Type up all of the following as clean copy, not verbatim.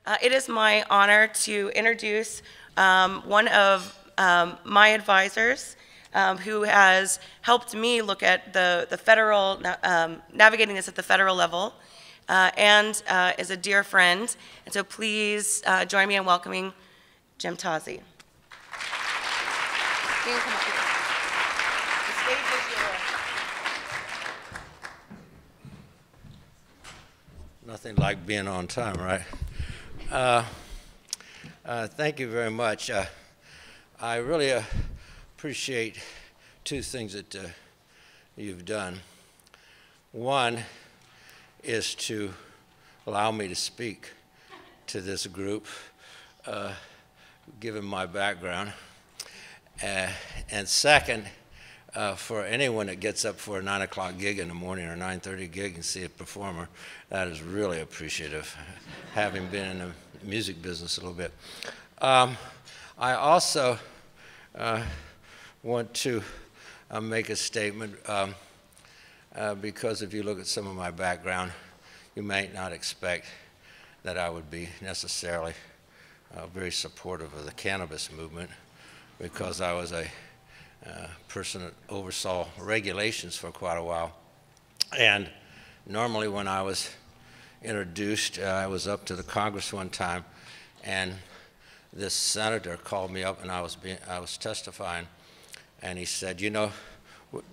It is my honor to introduce one of my advisors who has helped me look at the federal, navigating this at the federal level, and is a dear friend. And so please join me in welcoming Jim Tozzi. You can come up here. The stage is yours. Nothing like being on time, right? Thank you very much. I really appreciate two things that you've done. One is to allow me to speak to this group, given my background. And second, for anyone that gets up for a 9 o'clock gig in the morning or 9:30 gig and see a performer, that is really appreciative, having been in the music business a little bit. I also want to make a statement because if you look at some of my background, you might not expect that I would be necessarily very supportive of the cannabis movement, because I was a person that oversaw regulations for quite a while. And normally when I was introduced, I was up to the Congress one time, and this senator called me up, and I was testifying, and he said, you know,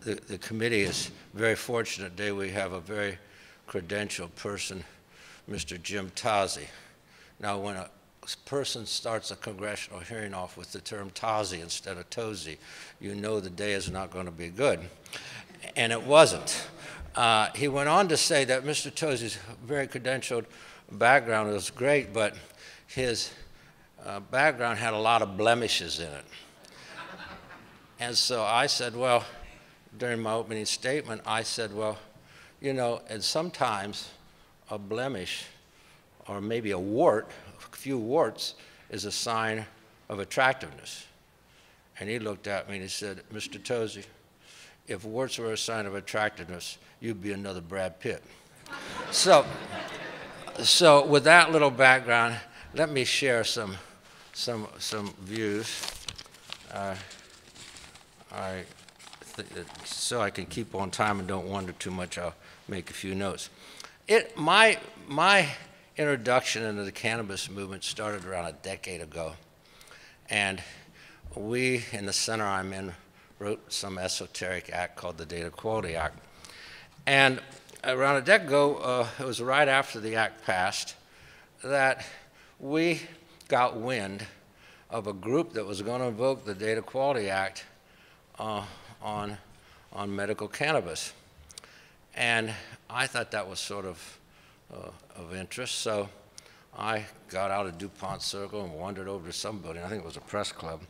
the committee is very fortunate today. We have a very credentialed person, Mr. Jim Tozzi. Now, when a person starts a congressional hearing off with the term Tozzi instead of Tozzi, you know the day is not going to be good. And it wasn't. He went on to say that Mr. Tozzi's very credentialed background was great, but his background had a lot of blemishes in it. And so I said, well, during my opening statement, I said, well, you know, and sometimes a blemish or maybe a wart, a few warts, is a sign of attractiveness. And he looked at me and he said, Mr. Tozzi, if warts were a sign of attractiveness, you'd be another Brad Pitt. So with that little background, let me share some views. So I can keep on time and don't wander too much, I'll make a few notes. My introduction into the cannabis movement started around a decade ago. And we, in the center I'm in, wrote some esoteric act called the Data Quality Act. And around a decade ago, it was right after the act passed, that we got wind of a group that was going to invoke the Data Quality Act on medical cannabis. And I thought that was sort of interest, so I got out of DuPont Circle and wandered over to some building. I think it was a press club.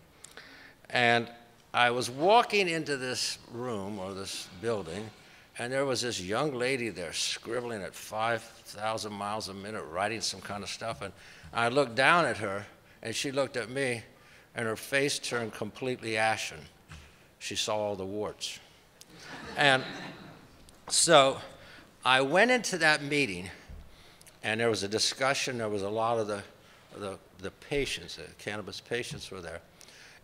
And I was walking into this room or this building, and there was this young lady there scribbling at 5,000 miles a minute, writing some kind of stuff. And I looked down at her, and she looked at me, and her face turned completely ashen. She saw all the warts. And so I went into that meeting, and there was a discussion. There was a lot of the patients, the cannabis patients were there.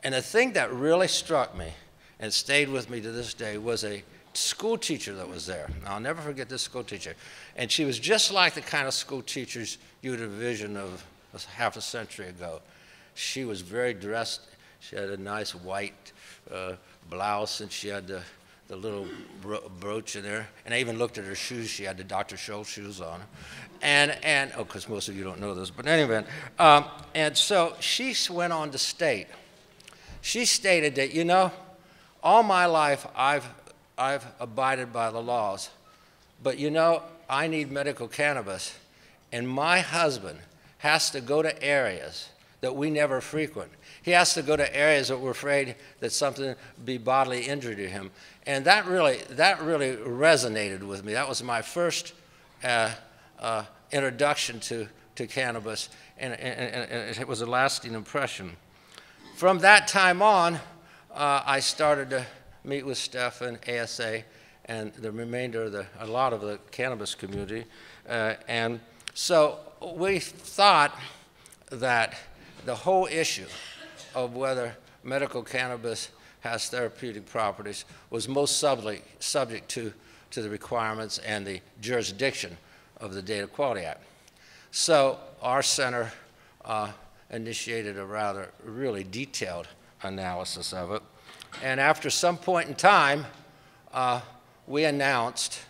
And the thing that really struck me and stayed with me to this day was a school teacher that was there. Now, I'll never forget this school teacher. And she was just like the kind of school teachers you would envision of half a century ago. She was very dressed. She had a nice white blouse, and she had the little brooch in there. And I even looked at her shoes. She had the Dr. Scholl shoes on. And oh, because most of you don't know this, but anyway. And so she went on to state, she stated that, you know, all my life I've abided by the laws, but you know, I need medical cannabis, and my husband has to go to areas that we never frequent. He has to go to areas that we're afraid that something be bodily injury to him. And that really resonated with me. That was my first introduction to cannabis, and it was a lasting impression. From that time on, I started to meet with Steph and ASA and the remainder of a lot of the cannabis community. And so we thought that the whole issue of whether medical cannabis has therapeutic properties was most subject to the requirements and the jurisdiction of the Data Quality Act. So our center initiated a really detailed analysis of it. And after some point in time, we announced,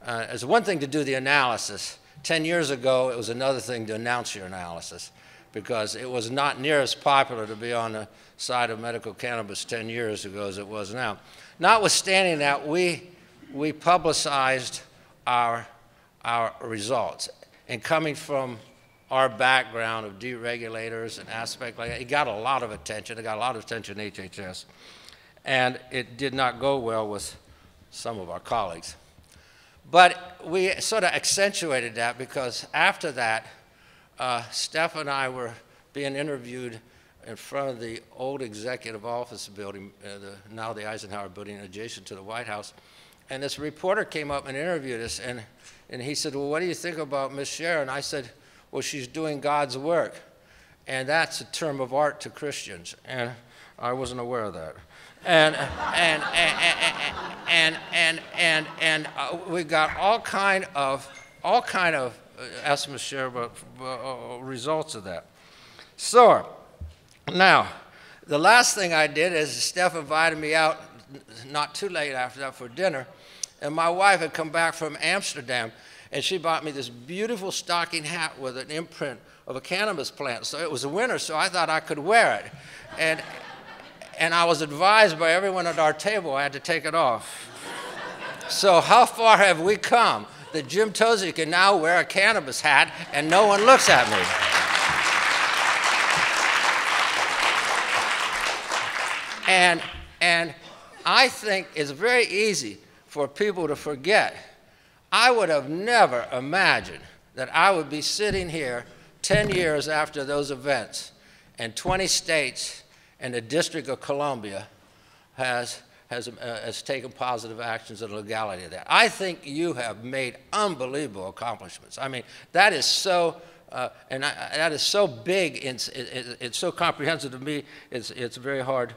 it's one thing to do the analysis. 10 years ago, it was another thing to announce your analysis, because it was not near as popular to be on the side of medical cannabis 10 years ago as it was now. Notwithstanding that, we publicized our results. And coming from our background of deregulators and aspects like that, it got a lot of attention. It got a lot of attention in HHS. And it did not go well with some of our colleagues. But we sort of accentuated that, because after that, Steph and I were being interviewed in front of the old executive office building, now the Eisenhower building adjacent to the White House. And this reporter came up and interviewed us, and he said, well, what do you think about Miss Sharon? I said, well, she's doing God's work. And that's a term of art to Christians. And I wasn't aware of that. And we got all kind of ask Ms. Sharon about results of that. So now, the last thing I did is Steph invited me out not too late after that for dinner, and my wife had come back from Amsterdam, and she bought me this beautiful stocking hat with an imprint of a cannabis plant. So it was winter, so I thought I could wear it. And I was advised by everyone at our table I had to take it off. So how far have we come that Jim Tozzi can now wear a cannabis hat and no one looks at me? And I think it's very easy for people to forget. I would have never imagined that I would be sitting here 10 years after those events, and 20 states and the District of Columbia has taken positive actions on the legality of that. I think you have made unbelievable accomplishments. I mean, that is so, that is so big, it's so comprehensive to me, it's very hard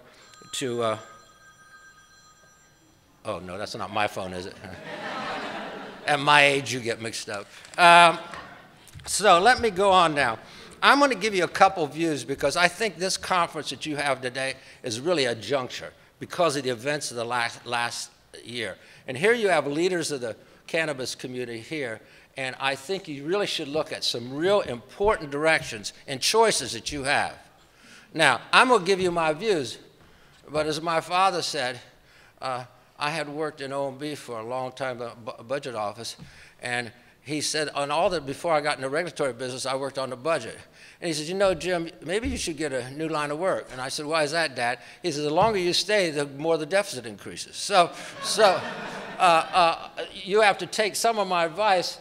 to, oh no, that's not my phone, is it? At my age, you get mixed up. So let me go on now. I'm going to give you a couple views, because I think this conference that you have today is really a juncture because of the events of the last year. And here you have leaders of the cannabis community here, and I think you really should look at some real important directions and choices that you have. Now, I'm going to give you my views, but as my father said, I had worked in OMB for a long time, the budget office, and he said, on all that, before I got in the regulatory business, I worked on the budget. And he said, you know, Jim, maybe you should get a new line of work. And I said, why is that, Dad? He said, the longer you stay, the more the deficit increases. So you have to take some of my advice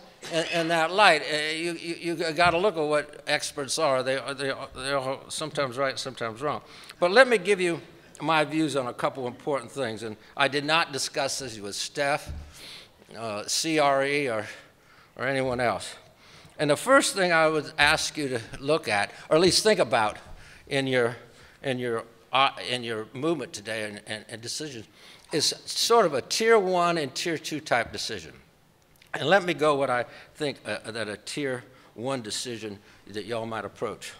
in that light. You got to look at what experts are. They're sometimes right, sometimes wrong. But let me give you my views on a couple important things. And I did not discuss this with Steph, CRE, or anyone else. And the first thing I would ask you to look at, or at least think about in your movement today and decisions, is sort of a tier 1 and tier 2 type decision. And let me go what I think that a tier 1 decision that y'all might approach.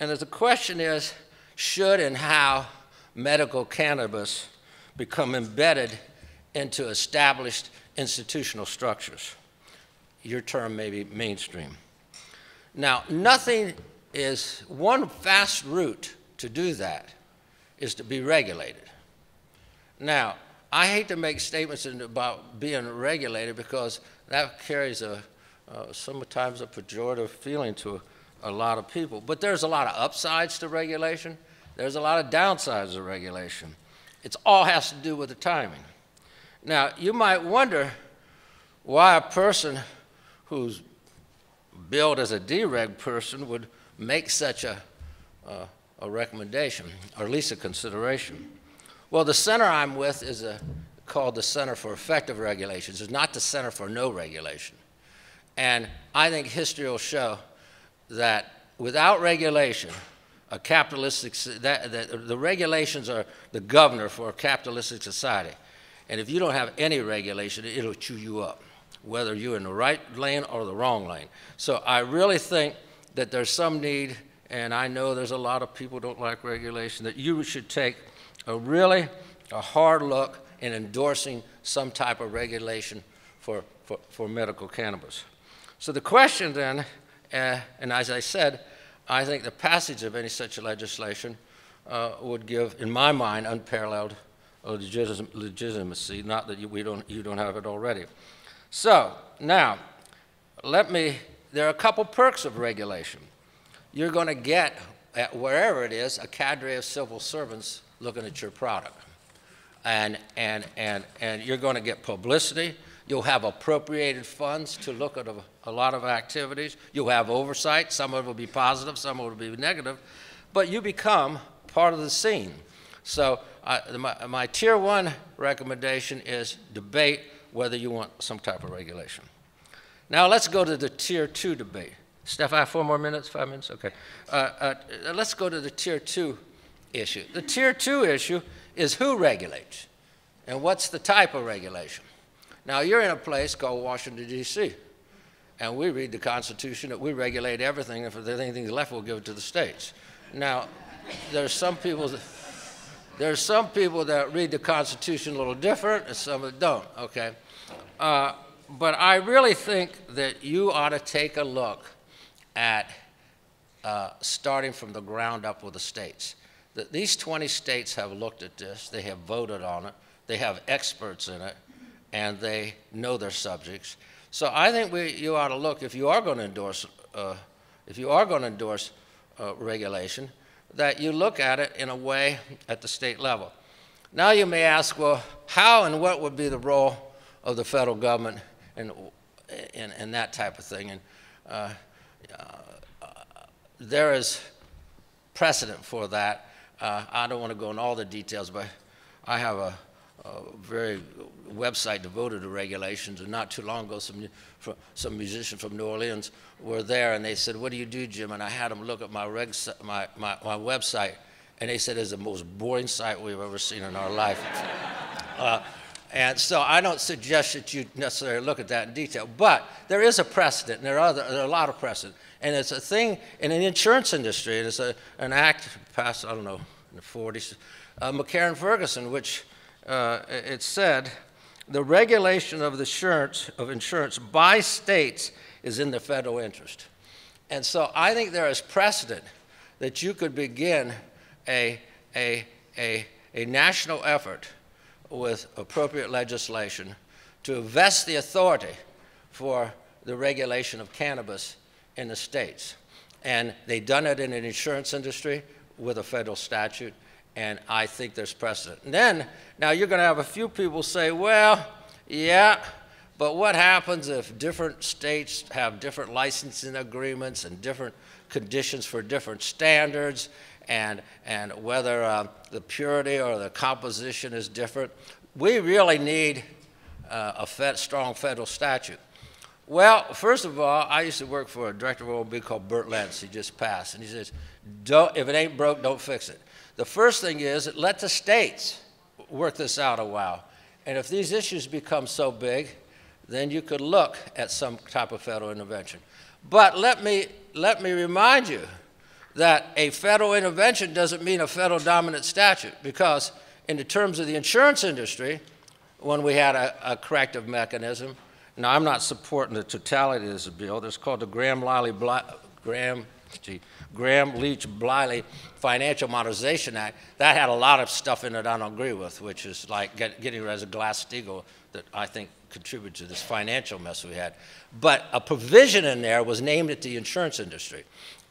And the question is, should and how medical cannabis become embedded into established institutional structures? Your term may be mainstream. Now, one fast route to do that is to be regulated. Now, I hate to make statements about being regulated, because that carries sometimes a pejorative feeling to a lot of people. But there's a lot of upsides to regulation. There's a lot of downsides to regulation. It all has to do with the timing. Now, you might wonder why a person who's billed as a dereg person would make such a recommendation, or at least a consideration. Well, the center I'm with is called the Center for Effective Regulations. It's not the Center for No Regulation. And I think history will show that without regulation, a capitalistic, the regulations are the governor for a capitalistic society. And if you don't have any regulation, it'll chew you up, whether you're in the right lane or the wrong lane. So I really think that there's some need, and I know there's a lot of people who don't like regulation, that you should take a hard look in endorsing some type of regulation for medical cannabis. So the question then, and as I said, I think the passage of any such legislation would give, in my mind, unparalleled legitimacy, not that you don't have it already. So now, there are a couple perks of regulation. You're going to get, at wherever it is, a cadre of civil servants looking at your product. And you're going to get publicity. You'll have appropriated funds to look at a lot of activities. You'll have oversight. Some of it will be positive, some of it will be negative. But you become part of the scene. So my tier 1 recommendation is debate whether you want some type of regulation. Now let's go to the tier 2 debate. Steph, I have 4 more minutes, 5 minutes? Okay. Let's go to the tier 2 issue. The tier 2 issue is who regulates and what's the type of regulation. Now, you're in a place called Washington, D.C., and we read the Constitution that we regulate everything, and if there's anything left, we'll give it to the states. Now, there's some people that read the Constitution a little different, and some that don't, okay? But I really think that you ought to take a look at starting from the ground up with the states. These 20 states have looked at this, they have voted on it, they have experts in it, and they know their subjects. So I think you ought to look, if you are going to endorse, regulation, that you look at it in a way at the state level. Now you may ask, well, how and what would be the role of the federal government in that type of thing? And there is precedent for that. I don't want to go into all the details, but I have a very website devoted to regulations, and not too long ago some musicians from New Orleans were there, and they said, what do you do, Jim? And I had them look at my website, and they said it's the most boring site we've ever seen in our life. And so I don't suggest that you necessarily look at that in detail, but there is a precedent, and there are a lot of precedent, and it's a thing in the insurance industry, and it's an act passed, I don't know, in the 40s, McCarran-Ferguson, which it said, the regulation of insurance by states is in the federal interest. And so I think there is precedent that you could begin a national effort with appropriate legislation to vest the authority for the regulation of cannabis in the states. And they've done it in the insurance industry with a federal statute, and I think there's precedent. And then, now you're going to have a few people say, well, yeah, but what happens if different states have different licensing agreements and different conditions for different standards, and whether the purity or the composition is different? We really need a strong federal statute. Well, first of all, I used to work for a director of OB called Burt Lentz. He just passed, and he says, if it ain't broke, don't fix it. The first thing is, let the states work this out a while. And if these issues become so big, then you could look at some type of federal intervention. But let me remind you that a federal intervention doesn't mean a federal dominant statute, because in the terms of the insurance industry, when we had a corrective mechanism, now I'm not supporting the totality of this bill, it's called the Graham-Leach-Bliley Financial Modernization Act. That had a lot of stuff in it I don't agree with, which is like getting rid of a Glass-Steagall that I think contributed to this financial mess we had. But a provision in there was named at the insurance industry.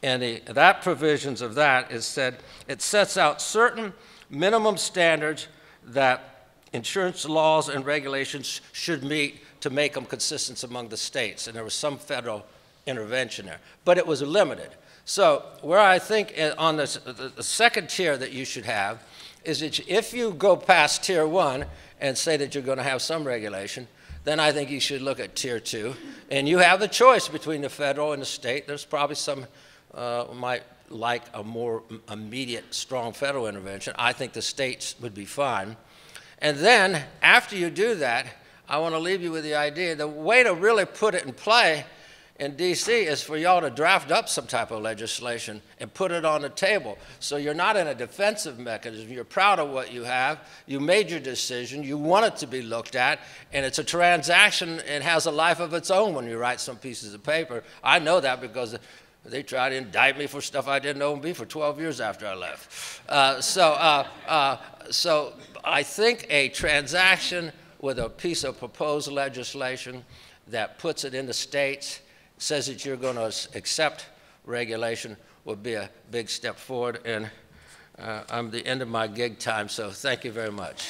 And that provisions of that is said, it sets out certain minimum standards that insurance laws and regulations should meet to make them consistent among the states. And there was some federal intervention there, but it was limited. So where I think on the second tier that you should have is that if you go past tier 1 and say that you're going to have some regulation, then I think you should look at tier 2. And you have the choice between the federal and the state. There's probably some might like a more immediate, strong federal intervention. I think the states would be fine. And then, after you do that, I want to leave you with the idea, the way to really put it in play in D.C. is for y'all to draft up some type of legislation and put it on the table. So you're not in a defensive mechanism. You're proud of what you have. You made your decision. You want it to be looked at. And it's a transaction. It has a life of its own when you write some pieces of paper. I know that because they tried to indict me for stuff I didn't owe me for 12 years after I left. So I think a transaction with a piece of proposed legislation that puts it in the states, says that you're going to accept regulation, would be a big step forward. And I'm the end of my gig time, so thank you very much.